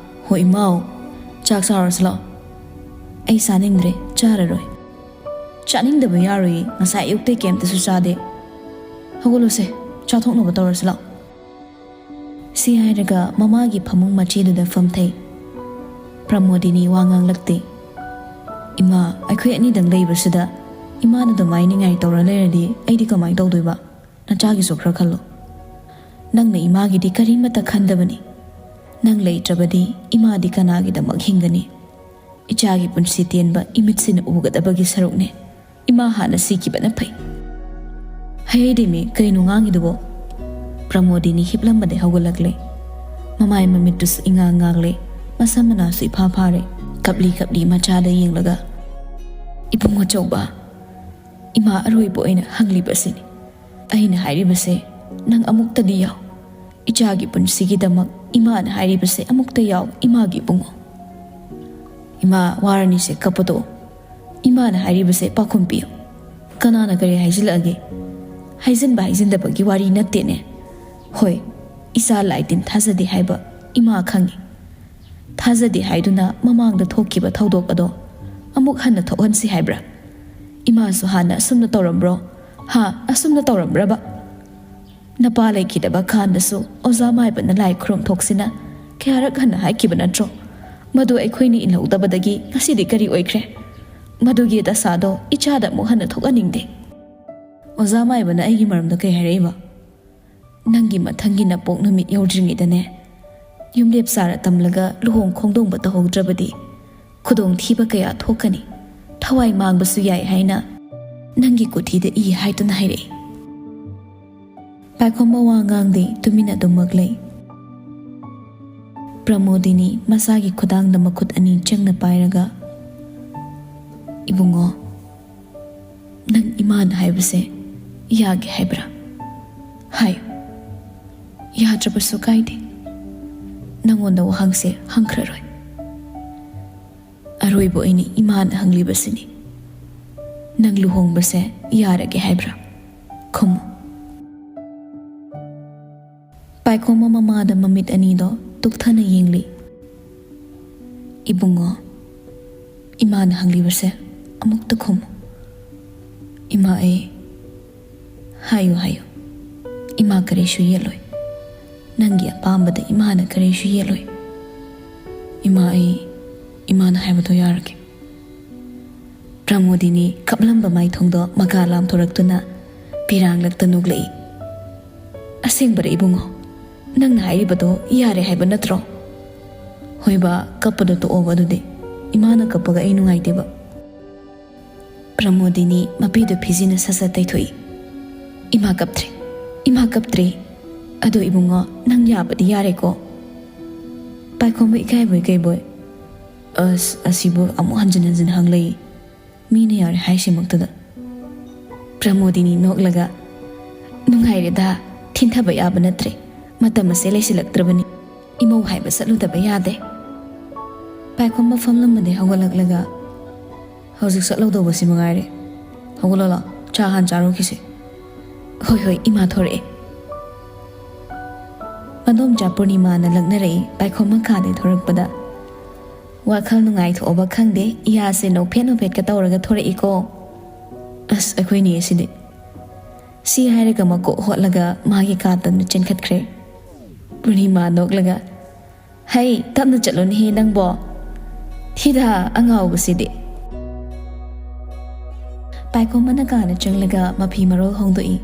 ꯍꯣꯏ ꯏꯃꯥꯎ, ꯆꯥꯛ ꯆꯥꯔꯁꯤ ꯂꯥꯎ. ꯑꯩ ꯆꯥꯅꯤꯡꯗ꯭ꯔꯦ, ꯆꯥꯔꯔꯣꯏ. ꯆꯥꯅꯤꯡꯗꯕ ꯌꯥꯔꯣꯏꯌꯦ, ꯉꯁꯥꯏ ꯑꯌꯨꯛꯇꯩ ꯀꯩꯝꯇꯁꯨ ꯆꯥꯗꯦ. ꯍꯧꯒꯠꯂꯨꯁꯦ, ꯆꯥꯊꯣꯛꯅꯕ ꯇꯧꯔꯁꯤ ꯂꯥꯎ. ꯁꯤ ꯍꯥꯏꯔꯒ ꯃꯃꯥꯒꯤ ꯐꯃꯨꯡ ꯃꯆꯦꯗꯨꯗ ꯐꯝꯊꯩ. ꯄ꯭ꯔꯃꯣꯗꯤꯅꯤ ꯋꯥ ꯉꯥꯡꯂꯛꯇꯦ. ꯏꯃꯥ, ꯑꯩꯈꯣꯏ ꯑꯅꯤꯗꯪ ꯂꯩꯕꯁꯤꯗ ꯏꯃꯥꯅ ꯑꯗꯨꯃꯥꯏ ꯅꯤꯡꯉꯥꯏ ꯇꯧꯔ ꯂꯩꯔꯗꯤ ꯑꯩꯗꯤ ꯀꯃꯥꯏ ꯇꯧꯗꯣꯏꯕ? ꯅꯆꯥꯒꯤꯁꯨ ꯈꯔ ꯈꯜꯂꯣ. ꯅꯪꯅ ꯏꯃꯥꯒꯤꯗꯤ ꯀꯔꯤꯃꯠꯇ ꯈꯟꯗꯕꯅꯤ. ꯅꯪ ꯂꯩꯇ꯭ꯔꯕꯗꯤ ꯏꯃꯥꯗꯤ ꯀꯅꯥꯒꯤꯗꯃꯛ ꯍꯤꯡꯒꯅꯤ? ꯏꯆꯥꯒꯤ ꯄꯨꯟꯁꯤ ꯇꯦꯟꯕ ꯏꯃꯤꯠꯁꯤꯅ ꯎꯒꯗꯕꯒꯤ ꯁꯔꯨꯛꯅꯦ. ꯏꯃꯥ ꯍꯥꯟꯅ ꯁꯤꯈꯤꯕꯅ ꯐꯩ. ꯍꯩꯗꯤꯃꯤ, ꯀꯩꯅꯣ ꯉꯥꯡꯉꯤꯗꯨꯕꯣ? ꯄ꯭ꯔꯃꯣꯗꯤꯅꯤ ꯍꯤꯞꯂꯝꯕꯗꯩ ꯍꯧꯒꯠꯂꯛꯂꯦ. ꯃꯃꯥꯏ ꯃꯃꯤꯠꯇꯨꯁꯨ ꯏꯉꯥꯡ ꯉꯥꯡꯂꯦ. ꯃꯁꯝ ꯃꯅꯥꯁꯨ ꯏꯐꯥ ꯐꯥꯔꯦ. ꯀꯞꯂꯤ ꯀꯞꯂꯤ ꯃꯆꯥꯗ ꯌꯦꯡꯂꯒ ꯏꯕꯨꯡ ꯑꯆꯧꯕ, ꯏꯃꯥ ꯑꯔꯣꯏꯕ ꯑꯣꯏꯅ ꯍꯪꯂꯤꯕꯁꯤꯅꯤ. ꯑꯩꯅ ꯍꯥꯏꯔꯤꯕꯁꯦ ꯅꯪ ꯑꯃꯨꯛꯇꯗꯤ ꯌꯥꯎ. ꯏꯆꯥꯒꯤ ꯄꯨꯟꯁꯤꯒꯤꯗꯃꯛ ꯏꯃꯥꯅ ꯍꯥꯏꯔꯤꯕꯁꯦ ꯑꯃꯨꯛꯇ ꯌꯥꯎ, ꯏꯃꯥꯒꯤ ꯏꯕꯨꯡꯉꯣ. ꯏꯃꯥ, ꯋꯥꯔꯅꯤꯁꯦ ꯀꯞꯄꯇꯣ. ꯏꯃꯥꯅ ꯍꯥꯏꯔꯤꯕꯁꯦ ꯄꯥꯎꯈꯨꯝ ꯄꯤꯌꯨ. ꯀꯅꯥꯅ ꯀꯔꯤ ꯍꯥꯏꯖꯤꯜꯂꯛꯑꯒꯦ? ꯍꯥꯏꯖꯤꯟꯕ ꯍꯥꯏꯖꯤꯟꯗꯕꯒꯤ ꯋꯥꯔꯤ ꯅꯠꯇꯦꯅꯦ. ꯍꯣꯏ, ꯏꯆꯥ ꯂꯥꯏ-ꯇꯤꯟ ꯊꯥꯖꯗꯦ ꯍꯥꯏꯕ ꯏꯃꯥ ꯈꯪꯉꯤ. ꯊꯥꯖꯗꯦ ꯍꯥꯏꯗꯨꯅ ꯃꯃꯥꯡꯗ ꯊꯣꯛꯈꯤꯕ ꯊꯧꯗꯣꯛ ꯑꯗꯣ ꯑꯃꯨꯛ ꯍꯟꯅ ꯊꯣꯛꯍꯟꯁꯤ ꯍꯥꯏꯕ꯭ꯔꯥ? ꯏꯃꯥꯁꯨ ꯍꯥꯟꯅ ꯑꯁꯨꯝꯅ ꯇꯧꯔꯝꯕ꯭ꯔꯣ? ꯑꯁꯨꯝꯅ ꯇꯧꯔꯝꯕ꯭ꯔꯕ? ꯅꯄꯥ ꯂꯩꯈꯤꯗꯕ ꯀꯥꯟꯗꯁꯨ ꯑꯣꯖꯥ ꯃꯥꯏꯕꯅ ꯂꯥꯏ ꯈꯨꯔꯨꯝꯊꯣꯛꯁꯤꯅ ꯀꯌꯥꯔꯛ ꯍꯟꯅ ꯍꯥꯏꯈꯤꯕ ꯅꯠꯇ꯭ꯔꯣ? ꯃꯗꯨ ꯑꯩꯈꯣꯏꯅ ꯏꯜꯍꯧꯗꯕꯗꯒꯤ ꯉꯁꯤꯗꯤ ꯀꯔꯤ ꯑꯣꯏꯈ꯭ꯔꯦ? ꯃꯗꯨꯒꯤ ꯗꯁꯥꯗꯣ ꯏꯆꯥꯗ ꯑꯃꯨꯛ ꯍꯟꯅ ꯊꯣꯛꯍꯟꯅꯤꯡꯗꯦ. ꯑꯣꯖꯥ ꯃꯥꯏꯕꯅ ꯑꯩꯒꯤ ꯃꯔꯝꯗ ꯀꯩ ꯍꯥꯏꯔꯛꯏꯕ? ꯅꯪꯒꯤ ꯃꯊꯪꯒꯤ ꯅꯄꯣꯛ ꯅꯨꯃꯤꯠ ꯌꯧꯗ꯭ꯔꯤꯉꯩꯗꯅꯦ ꯌꯨꯝꯂꯦꯞ ꯆꯥꯔ ꯇꯝꯂꯒ ꯂꯨꯍꯣꯡ ꯈꯣꯡꯗꯣꯡꯕ ꯇꯧꯍꯧꯗ꯭ꯔꯕꯗꯤ ꯈꯨꯗꯣꯡꯊꯤꯕ ꯀꯌꯥ ꯊꯣꯛꯀꯅꯤ, ꯊꯋꯥꯏ ꯃꯥꯡꯕꯁꯨ ꯌꯥꯏ ꯍꯥꯏꯅ ꯅꯪꯒꯤ ꯀꯨꯊꯤꯗ ꯏ ꯍꯥꯏꯗꯨꯅ ꯍꯥꯏꯔꯛꯏ꯫ ꯄꯥꯏꯈꯣꯝꯕ ꯋꯥ ꯉꯥꯡꯗꯦ, ꯇꯨꯃꯤꯟꯅ ꯑꯗꯨꯃꯛ ꯂꯩ꯫ ꯄ꯭ꯔꯃꯣꯗꯤꯅꯤ ꯃꯁꯥꯒꯤ ꯈꯨꯗꯥꯡꯗ ꯃꯈꯨꯠ ꯑꯅꯤ ꯆꯪꯅ ꯄꯥꯏꯔꯒ, "ꯏꯕꯨꯡꯉꯣ, ꯅꯪ ꯏꯃꯥꯅ ꯍꯥꯏꯕꯁꯦ ꯌꯥꯒꯦ ꯍꯥꯏꯕ꯭ꯔꯥ? ꯍꯥꯏꯌꯨ, ꯌꯥꯗ꯭ꯔꯕꯁꯨ ꯀꯥꯏꯗꯦ, ꯅꯪꯉꯣꯟꯗ ꯋꯥꯍꯪꯁꯦ ꯍꯪꯈ꯭ꯔꯔꯣꯏ꯫ ꯑꯔꯣꯏꯕ ꯑꯣꯏꯅ ꯏꯃꯥꯅ ꯍꯪꯂꯤꯕꯁꯤꯅꯤ, ꯅꯪ ꯂꯨꯍꯣꯡꯕꯁꯦ ꯌꯥꯔꯒꯦ ꯍꯥꯏꯕ꯭ꯔꯥ? ꯈꯨꯝꯃꯨ." ꯄꯥꯏꯈꯣꯝꯕ ꯃꯃꯥꯗ ꯃꯃꯤꯠ ꯑꯅꯤꯗꯣ ꯇꯨꯛꯊꯅ ꯌꯦꯡꯂꯤ꯫ "ꯏꯕꯨꯡꯉꯣ, ꯏꯃꯥꯅ ꯍꯪꯂꯤꯕꯁꯦ ꯑꯃꯨꯛꯇ ꯈꯨꯝꯃꯨ꯫ ꯏꯃꯥ, ꯍꯥꯏꯌꯨ ꯍꯥꯏꯌꯨ, ꯏꯃꯥ ꯀꯔꯤꯁꯨ ꯌꯦꯠꯂꯣꯏ, ꯅꯪꯒꯤ ꯑꯄꯥꯝꯕꯗ ꯏꯃꯥꯅ ꯀꯔꯤꯁꯨ ꯌꯦꯠꯂꯣꯏ꯫ ꯏꯃꯥ, ꯏꯃꯥꯅ ꯍꯥꯏꯕꯗꯣ ꯌꯥꯔꯒꯦ." ꯄ꯭ꯔꯃꯣꯗꯤꯅꯤ ꯀꯞꯂꯝꯕ ꯃꯥꯏꯊꯣꯡꯗꯣ ꯃꯀꯥ ꯂꯥꯝꯊꯣꯔꯛꯇꯨꯅ ꯄꯤꯔꯥꯡꯂꯛꯇ ꯅꯣꯛꯂꯛꯏ꯫ "ꯑꯁꯦꯡꯕꯔ ꯏꯕꯨꯡꯉꯣ, ꯅꯪꯅ ꯍꯥꯏꯔꯤꯕꯗꯣ ꯌꯥꯔꯦ ꯍꯥꯏꯕ ꯅꯠꯇ꯭ꯔꯣ? ꯍꯣꯏꯕ, ꯀꯞꯄꯗꯣ ꯇꯣꯛꯑꯣꯕ ꯑꯗꯨꯗꯤ, ꯏꯃꯥꯅ ꯀꯞꯄꯒ ꯑꯩ ꯅꯨꯡꯉꯥꯏꯇꯦꯕ." ꯄ꯭ꯔꯃꯣꯗꯤꯅꯤ ꯃꯄꯤꯗꯨ ꯐꯤꯖꯤꯅ ꯁꯠ-ꯁꯠ ꯇꯩꯊꯣꯛꯏ꯫ "ꯏꯃꯥ ꯀꯞꯇ꯭ꯔꯦ, ꯏꯃꯥ ꯀꯞꯇ꯭ꯔꯦ, ꯑꯗꯣ ꯏꯕꯨꯡꯉꯣ ꯅꯪ ꯌꯥꯕꯗꯤ ꯌꯥꯔꯦꯀꯣ?" ꯄꯥꯏꯈꯣꯝꯕ ꯏꯀꯥꯏꯕꯣꯏ ꯀꯩꯕꯣꯏ, ꯑꯁꯤꯕꯨ ꯑꯃꯨꯛ ꯍꯟꯖꯤꯟ ꯍꯟꯖꯤꯟ ꯍꯪꯂꯛꯏ, ꯃꯤꯅ ꯌꯥꯔꯦ ꯍꯥꯏꯁꯤꯃꯛꯇꯗ꯫ ꯄ꯭ꯔꯃꯣꯗꯤꯅꯤ ꯅꯣꯛꯂꯒ, "ꯅꯨꯡꯉꯥꯏꯔꯦꯗ, ꯊꯤꯟꯊꯕ ꯌꯥꯕ ꯅꯠꯇ꯭ꯔꯦ, ꯃꯇꯝ ꯑꯁꯦ ꯂꯩꯁꯤꯜꯂꯛꯇ꯭ꯔꯕꯅꯤ, ꯏꯃꯧ ꯍꯥꯏꯕ ꯆꯠꯂꯨꯗꯕ ꯌꯥꯗꯦ." ꯄꯥꯏꯈꯣꯝꯕ ꯐꯝꯂꯝꯕꯗꯩ ꯍꯧꯒꯠꯂꯛꯂꯒ, "ꯍꯧꯖꯤꯛ ꯆꯠꯂꯧꯗꯧꯕꯁꯤ ꯃꯉꯥꯏꯔꯦ, ꯍꯧꯒꯠꯂꯣ, ꯆꯥ ꯍꯥꯟ ꯆꯥꯔꯨꯈꯤꯁꯤ." "ꯍꯣꯏ, ꯏꯃꯥ ꯊꯣꯔꯛꯑꯦ." ꯃꯗꯣꯝꯆꯥ ꯄꯨꯔꯅꯤꯃꯥꯅ ꯂꯛꯅꯔꯛꯏ ꯄꯥꯏꯈꯣꯝꯕ ꯀꯥꯗꯩ ꯊꯣꯔꯛꯄꯗ꯫ "ꯋꯥꯈꯜ ꯅꯨꯡꯉꯥꯏꯊꯣꯛꯑꯕ ꯈꯪꯗꯦ, ꯏꯌꯥꯁꯦ ꯅꯣꯛꯐꯦꯠ ꯅꯣꯛꯐꯦꯠꯀ ꯇꯧꯔꯒ ꯊꯣꯔꯛꯏꯀꯣ." "ꯑꯁ, ꯑꯩꯈꯣꯏꯅꯤ ꯑꯁꯤꯗꯤ." ꯁꯤ ꯍꯥꯏꯔꯒ ꯃꯀꯣꯛ ꯍꯣꯠꯂꯒ ꯃꯥꯒꯤ ꯀꯥꯇꯅ ꯆꯦꯟꯈꯠꯈ꯭ꯔꯦ꯫ ꯄꯨꯔꯅꯤꯃꯥ ꯅꯣꯛꯂꯒ, "ꯍꯩ, ꯇꯞꯅ ꯆꯠꯂꯨꯅꯦꯍꯦ ꯅꯪꯕꯣ, ꯊꯤꯗ ꯑꯉꯥꯎꯕꯁꯤꯗꯤ." ꯄꯥꯏꯈꯣꯝꯕꯅ ꯀꯥꯗ ꯆꯪꯂꯒ ꯃꯐꯤ ꯃꯔꯣꯜ ꯍꯣꯡꯗꯣꯛꯏ꯫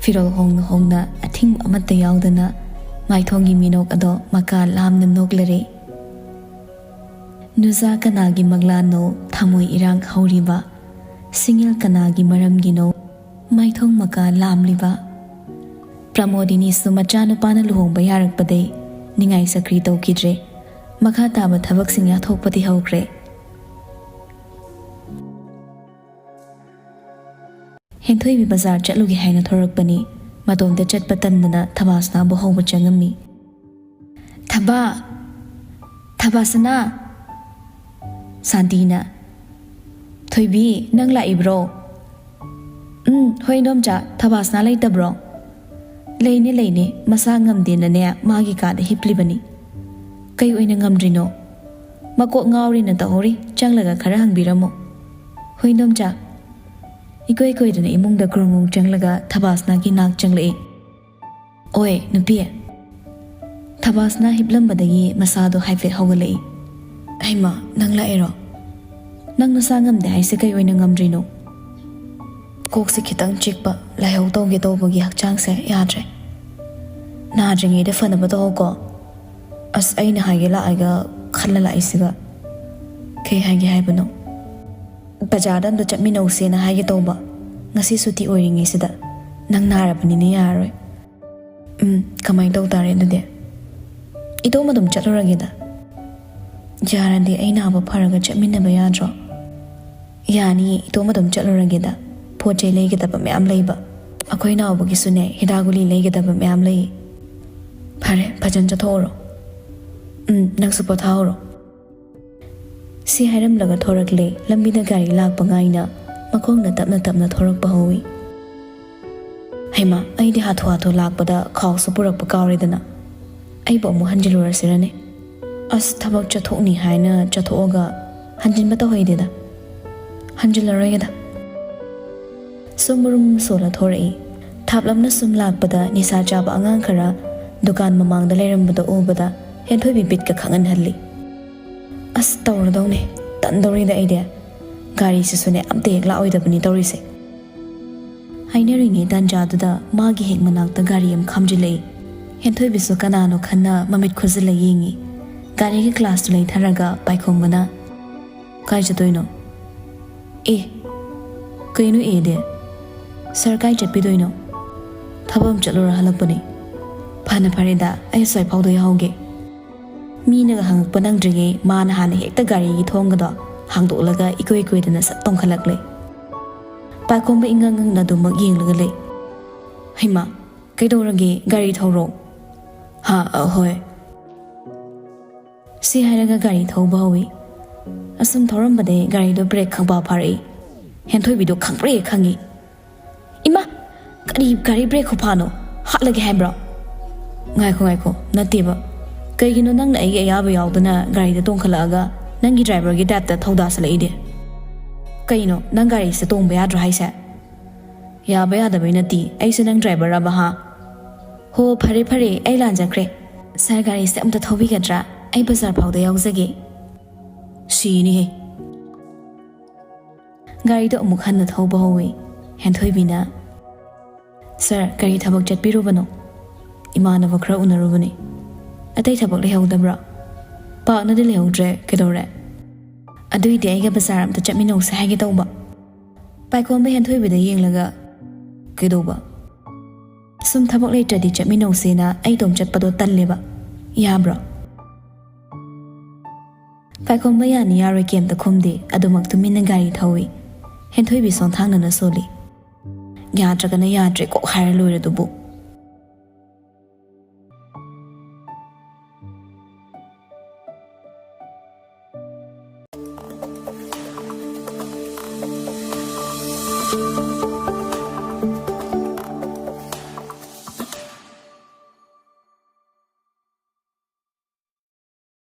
ꯐꯤꯔꯣꯜ ꯍꯣꯡꯅ ꯍꯣꯡꯅ ꯑꯊꯤꯡꯕ ꯑꯃꯠꯇ ꯌꯥꯎꯗꯅ ꯃꯥꯏꯊꯣꯡꯒꯤ ꯃꯤꯅꯣꯛ ꯑꯗꯣ ꯃꯀꯥ ꯂꯥꯝꯅ ꯅꯣꯛꯂꯔꯦ꯫ ꯅꯨꯖꯥ ꯀꯅꯥꯒꯤ ꯃꯪꯂꯥꯟꯅꯣ ꯊꯃꯣꯏ ꯏꯔꯥꯡ ꯍꯧꯔꯤꯕ, ꯁꯤꯡꯉꯦꯜ ꯀꯅꯥꯒꯤ ꯃꯔꯝꯒꯤꯅꯣ ꯃꯥꯏꯊꯣꯡ ꯃꯀꯥ ꯂꯥꯝꯂꯤꯕ? ꯄ꯭ꯔꯃꯣꯗꯤꯅꯤꯁꯨ ꯃꯆꯥꯅꯨꯄꯥꯅ ꯂꯨꯍꯣꯡꯕ ꯌꯥꯔꯛꯄꯗꯩ ꯅꯤꯡꯉꯥꯏ ꯆꯀ꯭ꯔꯤ ꯇꯧꯈꯤꯗ꯭ꯔꯦ, ꯃꯈꯥ ꯇꯥꯕ ꯊꯕꯛꯁꯤꯡ ꯌꯥꯊꯣꯛꯄꯗꯤ ꯍꯧꯈ꯭ꯔꯦ꯫ ꯍꯦꯟꯊꯣꯏꯕꯤ ꯕꯖꯥꯔ ꯆꯠꯂꯨꯒꯦ ꯍꯥꯏꯅ ꯊꯣꯔꯛꯄꯅꯤ, ꯃꯇꯣꯝꯇ ꯆꯠꯄ ꯇꯟꯗꯅ ꯊꯕꯥꯁꯅꯥꯕꯨ ꯍꯧꯕ ꯆꯪꯉꯝꯃꯤ꯫ "ꯊꯕꯥꯁꯅꯥ!" ꯁꯥꯟꯇꯤꯅ, "ꯊꯣꯏꯕꯤ, ꯅꯪ ꯂꯥꯛꯏꯕ꯭ꯔꯣ?" "ꯍꯣꯏ ꯏꯗꯣꯝꯆꯥ, ꯊꯕꯥꯁꯅꯥ ꯂꯩꯇꯕ꯭ꯔꯣ?" ꯂꯩꯅꯦ, ꯃꯁꯥ ꯉꯝꯗꯦꯅꯅꯦ ꯃꯥꯒꯤ ꯀꯥꯗ ꯍꯤꯞꯂꯤꯕꯅꯤ." "ꯀꯩ ꯑꯣꯏꯅ ꯉꯝꯗ꯭ꯔꯤꯅꯣ?" "ꯃꯀꯣꯛ ꯉꯥꯎꯔꯤꯅ ꯇꯧꯍꯧꯔꯤ, ꯆꯪꯂꯒ ꯈꯔ ꯍꯪꯕꯤꯔꯝꯃꯣ." "ꯍꯣꯏ ꯏꯗꯣꯝꯆꯥ." ꯏꯀꯣꯏ ꯀꯣꯏꯗꯅ ꯏꯃꯨꯡꯗ ꯒ꯭ꯔꯣꯡ ꯆꯪꯂꯒ ꯊꯕꯥꯁꯅꯥꯒꯤ ꯅꯥꯛ ꯆꯪꯂꯛꯏ꯫ "ꯑꯣꯏ ꯅꯨꯄꯤ." ꯊꯕꯥꯁꯅꯥ ꯍꯤꯞꯂꯝꯕꯗꯒꯤ ꯃꯁꯥꯗꯣ ꯍꯥꯏꯐꯦꯠ ꯍꯧꯒꯠꯂꯛꯏ꯫ "ꯍꯩꯃꯥ, ꯅꯪ ꯂꯥꯛꯑꯦꯔꯣ? ꯅꯪ ꯅꯁꯥ ꯉꯝꯗꯦ ꯍꯥꯏꯁꯦ ꯀꯩ ꯑꯣꯏꯅ ꯉꯝꯗ꯭ꯔꯤꯅꯣ?" "ꯀꯣꯛꯁꯦ ꯈꯤꯇꯪ ꯆꯤꯛꯄ, ꯂꯥꯏꯍꯧ ꯇꯧꯒꯦ ꯇꯧꯕꯒꯤ ꯍꯛꯆꯥꯡꯁꯦ ꯌꯥꯗ꯭ꯔꯦ." "ꯅꯥꯗ꯭ꯔꯤꯉꯩꯗ ꯐꯅꯕ ꯇꯧꯍꯧꯀꯣ." "ꯑꯁ, ꯑꯩꯅ ꯍꯥꯏꯒꯦ ꯂꯥꯛꯑꯒ ꯈꯜꯂ ꯂꯥꯛꯏꯁꯤꯒ." "ꯀꯩ ꯍꯥꯏꯒꯦ ꯍꯥꯏꯕꯅꯣ?" "ꯕꯖꯥꯔꯗ ꯑꯝꯇ ꯆꯠꯃꯤꯟꯅꯧꯁꯦꯅ ꯍꯥꯏꯒꯦ ꯇꯧꯕ, ꯉꯁꯤ ꯁꯨꯇꯤ ꯑꯣꯏꯔꯤꯉꯩꯁꯤꯗ, ꯅꯪ ꯅꯥꯔꯕꯅꯤꯅ ꯌꯥꯔꯔꯣꯏ." "ꯀꯃꯥꯏꯅ ꯇꯧ ꯇꯥꯔꯦ ꯑꯗꯨꯗꯤ?" "ꯏꯇꯣꯝ ꯑꯗꯨꯝ ꯆꯠꯂꯨꯔꯒꯦꯗ." "ꯌꯥꯔꯗꯤ ꯑꯩ ꯅꯥꯕ ꯐꯔꯒ ꯆꯠꯃꯤꯟꯅꯕ ꯌꯥꯗ꯭ꯔꯣ?" "ꯌꯥꯅꯤꯌꯦ, ꯏꯇꯣꯝ ꯑꯗꯨꯝ ꯆꯠꯂꯨꯔꯒꯦꯗ, ꯄꯣꯠ ꯆꯩ ꯂꯩꯒꯗꯕ ꯃꯌꯥꯝ ꯂꯩꯕ, ꯑꯩꯈꯣꯏ ꯅꯥꯎꯕꯒꯤꯁꯨꯅꯦ ꯍꯤꯗꯥꯛ ꯒꯨꯂꯤ ꯂꯩꯒꯗꯕ ꯃꯌꯥꯝ ꯂꯩ." "ꯐꯔꯦ, ꯐꯖꯅ ꯆꯠꯊꯣꯛꯎꯔꯣ." "ꯅꯪꯁꯨ ꯄꯣꯊꯥꯍꯧꯔꯣ." ꯁꯤ ꯍꯥꯏꯔꯝꯂꯒ ꯊꯣꯔꯛꯂꯦ, ꯂꯝꯕꯤꯗ ꯒꯥꯔꯤ ꯂꯥꯛꯄ ꯉꯥꯏꯅ ꯃꯈꯣꯡꯅ ꯇꯞꯅ ꯇꯞꯅ ꯊꯣꯔꯛꯄ ꯍꯧꯏ꯫ "ꯍꯩꯃꯥ, ꯑꯩꯗꯤ ꯍꯥꯊꯨ ꯂꯥꯛꯄꯗ ꯈꯥꯎꯁꯨ ꯄꯨꯔꯛꯄ ꯀꯥꯎꯔꯦꯗꯅ, ꯑꯩꯕꯨ ꯑꯃꯨꯛ ꯍꯟꯖꯤꯜꯂꯨꯔꯁꯤꯔꯅꯦ?" "ꯑꯁ, ꯊꯕꯛ ꯆꯠꯊꯣꯛꯅꯤ ꯍꯥꯏꯅ ꯆꯠꯊꯣꯛꯑꯒ ꯍꯟꯖꯤꯟꯕ ꯇꯧꯍꯩꯗꯦꯗ." "ꯍꯟꯖꯤꯜꯂꯔꯣꯏꯒꯦꯗ." ꯁꯨꯝ ꯁꯣꯜꯂ ꯊꯣꯔꯛꯏ꯫ ꯊꯥꯞꯂꯞꯅ ꯁꯨꯝ ꯂꯥꯛꯄꯗ ꯅꯤꯁꯥ ꯆꯥꯕ ꯑꯉꯥꯡ ꯈꯔ ꯗꯨꯀꯥꯟ ꯃꯃꯥꯡꯗ ꯂꯩꯔꯝꯕꯗ ꯎꯕꯗ ꯍꯦꯟꯊꯣꯏꯕꯤ ꯕꯤꯠꯀ ꯈꯪꯍꯟꯍꯜꯂꯤ꯫ "ꯑꯁ, ꯇꯧꯔꯗꯧꯅꯦ, ꯇꯟꯗꯧꯔꯤꯗ ꯑꯩꯗꯤ, ꯒꯥꯔꯤꯁꯤꯁꯨꯅꯦ ꯑꯝꯇ ꯍꯦꯛ ꯂꯥꯛꯑꯣꯏꯗꯕꯅꯤ ꯇꯧꯔꯤꯁꯦ." ꯍꯥꯏꯅꯔꯤꯉꯩ ꯇꯥꯟꯖꯥꯗꯨꯗ ꯃꯥꯒꯤ ꯍꯦꯛ ꯃꯅꯥꯛꯇ ꯒꯥꯔꯤ ꯑꯃ ꯈꯥꯝꯖꯤꯜꯂꯛꯏ꯫ ꯍꯦꯟꯊꯣꯏꯕꯤꯁꯨ ꯀꯅꯥꯅꯣ ꯈꯟꯅ ꯃꯃꯤꯠ ꯈꯨꯖꯤꯜꯂ ꯌꯦꯡꯉꯤ꯫ ꯒꯥꯔꯤꯒꯤ ꯒ꯭ꯂꯥꯁꯇꯨ ꯂꯩꯊꯔꯒ ꯄꯥꯏꯈꯣꯝꯕꯅ, "ꯀꯥꯏ ꯆꯠꯇꯣꯏꯅꯣ?" "ꯑꯦ, Kainu ede. Sarkai Chapidoino. Tabam Chalura Halapuni. Pana Parida, I saw Paudo Hoge. Mina hang Panang Drige, Man Han Hector Gary Tongada, hang to Laga, equaquatiness at Tonkalakle. Pacombe Ingang Naduma Ging Lagale. Hima, Kaidorage, Gary Toro. Ha, ahoy. Si Haraga Gary Tobawi. Asum Torambade, Gary do break Kamba Pari. Hentobido Kangre Kangi. Ima, Gary break Hopano, hot like Hambra. Ngaiko, Natiba. Kaigino nang na ayabi out na Gary the Tonkalaga, Nangi driver get at the Todas lady. Kaino, Nangari Satung Beadra Haisa. Ya Beada Binati, Aisenang driver Rabaha. Ho Pari Pari, Ailanzacre. Sargari stemmed the Tobigadra, I bazar powder Yauzagi. She ni. Gary do Mukhan Tobahoe, Hentoibina. Sir, Gary Tabak Jet Birubano. Iman of a crow na Rubani. A data book held the bra. Partner the Leodre, Kedore. A do the Aga Bazaram to Jaminos Hagitoba. By Combe and Toy with the Yinglaga Kedoba. Some tabak later the Jaminosina, I don't jet Pado Taliba. Yabra. By Combayani Yara came the Kumdi, Adomak to Minagari Towi. And Toy be son Tangana Soli. Yadragana Yadrick or Haralura the book.